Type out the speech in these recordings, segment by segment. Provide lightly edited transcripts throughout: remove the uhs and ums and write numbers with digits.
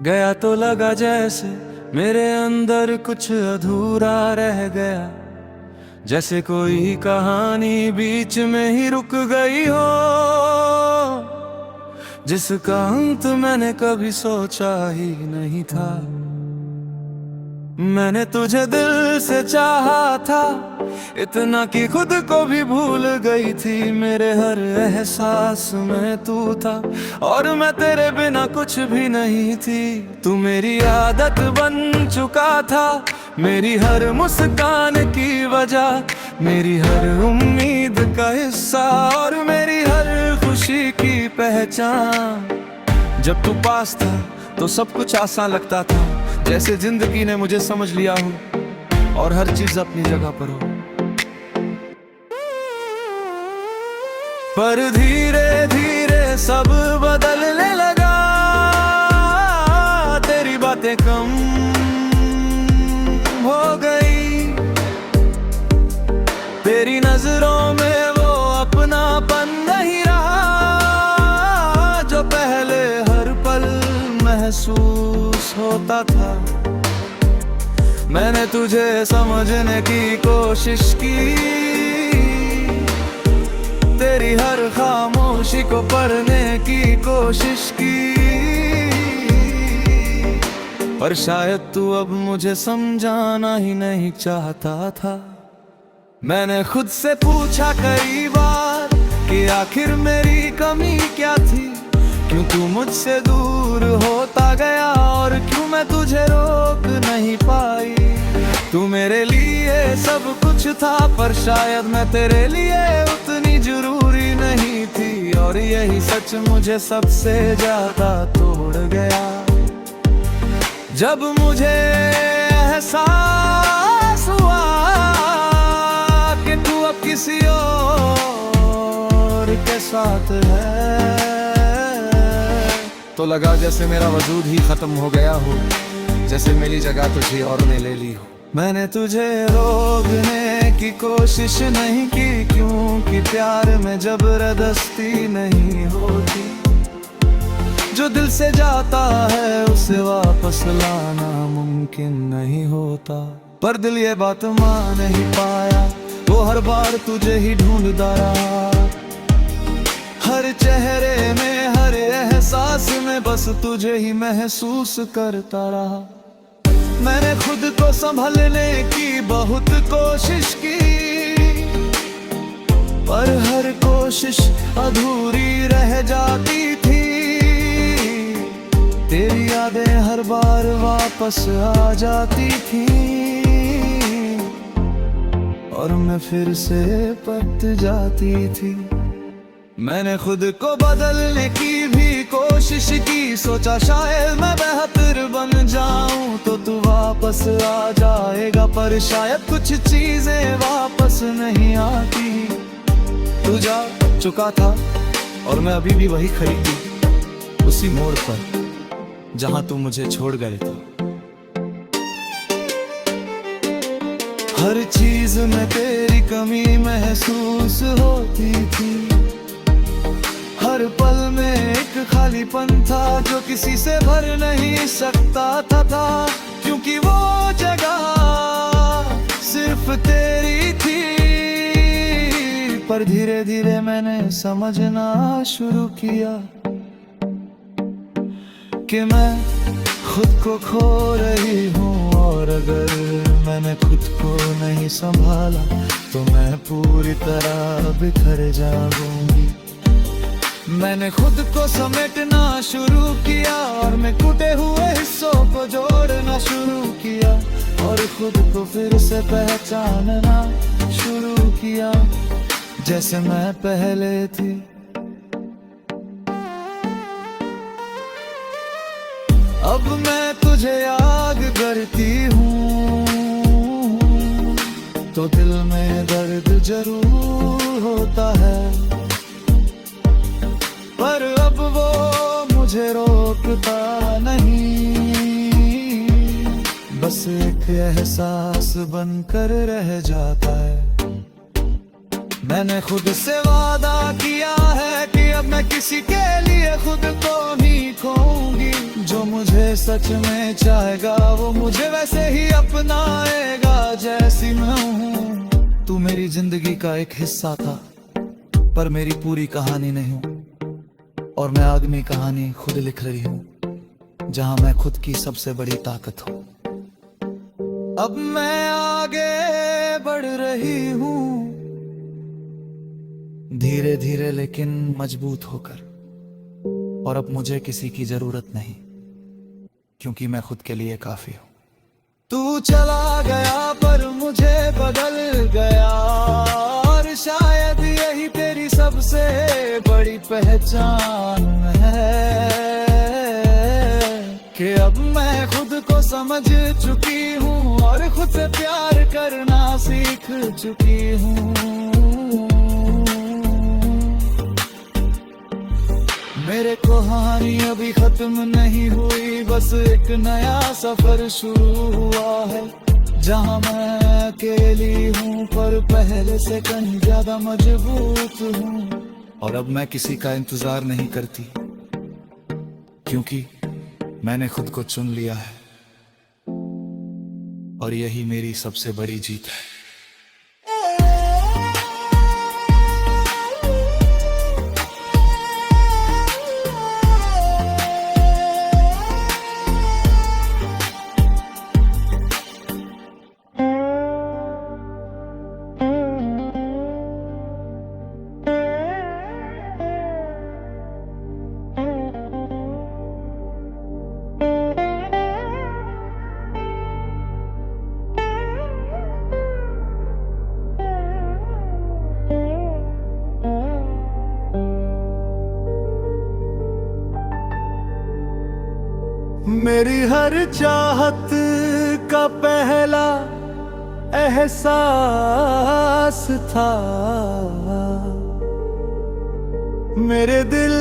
गया तो लगा जैसे मेरे अंदर कुछ अधूरा रह गया, जैसे कोई कहानी बीच में ही रुक गई हो, जिसका अंत मैंने कभी सोचा ही नहीं था। मैंने तुझे दिल से चाहा था, इतना कि खुद को भी भूल गई थी। मेरे हर एहसास में तू था और मैं तेरे बिना कुछ भी नहीं थी। तू मेरी आदत बन चुका था, मेरी हर मुस्कान की वजह, मेरी हर उम्मीद का हिस्सा और मेरी हर खुशी की पहचान। जब तू पास था तो सब कुछ आसान लगता था, जैसे जिंदगी ने मुझे समझ लिया हो और हर चीज अपनी जगह पर हो। पर धीरे धीरे सब बदलने लगा, तेरी बातें कम हो गई, तेरी नजरों में वो अपनापन नहीं रहा जो पहले हर पल महसूस होता था। मैंने तुझे समझने की कोशिश की, तेरी हर खामोशी को पढ़ने की कोशिश की, पर शायद तू अब मुझे समझाना ही नहीं चाहता था। मैंने खुद से पूछा कई बार कि आखिर मेरी कमी क्या थी, क्यों तू मुझसे दूर होता गया और क्यों मैं तुझे रोक नहीं पाई। तू मेरे लिए सब कुछ था, पर शायद मैं तेरे लिए उतनी जरूरी नहीं थी, और यही सच मुझे सबसे ज्यादा तोड़ गया। जब मुझे एहसास हुआ कि तू अब किसी और के साथ है, तो लगा जैसे मेरा वजूद ही खत्म हो गया हो, जैसे मेरी जगह तुझे और ने ले ली हो। मैंने तुझे रोकने की कोशिश नहीं की, क्योंकि प्यार में जबरदस्ती नहीं होती। जो दिल से जाता है उसे वापस लाना मुमकिन नहीं होता। पर दिल ये बात मान नहीं पाया, वो हर बार तुझे ही ढूंढता रहा। हर चेहरे में, हर एहसास में बस तुझे ही महसूस करता रहा। मैंने खुद को संभलने की बहुत कोशिश की, पर हर कोशिश अधूरी रह जाती थी। तेरी यादें हर बार वापस आ जाती थी और मैं फिर से पट जाती थी। मैंने खुद को बदलने की भी कोशिश की, सोचा शायद मैं बेहतर बन जाऊं तो तू वापस आ जाएगा, पर शायद कुछ चीजें वापस नहीं आती। तू जा चुका था और मैं अभी भी वही खड़ी थी, उसी मोड़ पर जहां तू मुझे छोड़ गए थे। हर चीज में तेरी कमी महसूस होती थी, हर पल में एक खालीपन था जो किसी से भर नहीं सकता था, क्योंकि वो जगह सिर्फ तेरी थी। पर धीरे धीरे मैंने समझना शुरू किया कि मैं खुद को खो रही हूँ, और अगर मैंने खुद को नहीं संभाला तो मैं पूरी तरह बिखर जाऊंगी। मैंने खुद को समेटना शुरू किया और मैं टूटे हुए हिस्सों को जोड़ना शुरू किया, और खुद को फिर से पहचानना शुरू किया जैसे मैं पहले थी। अब मैं तुझे याद करती हूँ तो दिल में दर्द जरूर होता है, पर अब वो मुझे रोकता नहीं, बस एक एहसास बनकर रह जाता है। मैंने खुद से वादा किया है कि अब मैं किसी के लिए खुद को नहीं खोऊंगी। जो मुझे सच में चाहेगा वो मुझे वैसे ही अपनाएगा जैसी मैं हूँ। तू मेरी जिंदगी का एक हिस्सा था, पर मेरी पूरी कहानी नहीं हूँ। और मैं आगामी कहानी खुद लिख रही हूँ, जहाँ मैं खुद की सबसे बड़ी ताकत हूँ। अब मैं आगे बढ़ रही हूँ, धीरे धीरे लेकिन मजबूत होकर। और अब मुझे किसी की जरूरत नहीं, क्योंकि मैं खुद के लिए काफी हूँ। तू चला गया पर मुझे बदल गया, और शायद यही तेरी सबसे बड़ी पहचान है कि अब मैं खुद को समझ चुकी हूँ और खुद से प्यार करना सीख चुकी हूँ। मेरे कहानी अभी खत्म नहीं हुई, बस एक नया सफर शुरू हुआ है, जहाँ मैं अकेली हूँ पर पहले से कहीं ज्यादा मजबूत हूँ। और अब मैं किसी का इंतजार नहीं करती, क्योंकि मैंने खुद को चुन लिया है, और यही मेरी सबसे बड़ी जीत है। मेरी हर चाहत का पहला एहसास था, मेरे दिल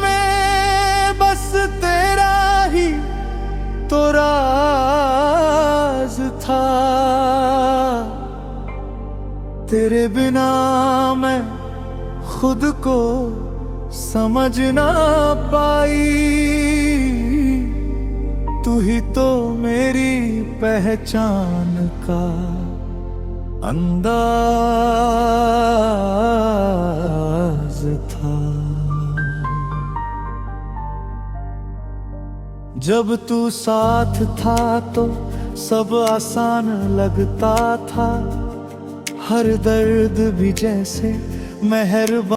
में बस तेरा ही तो राज था। तेरे बिना मैं खुद को समझ ना पाई, तू ही तो मेरी पहचान का अंदाज था। जब तू साथ था तो सब आसान लगता था, हर दर्द भी जैसे मेहरबान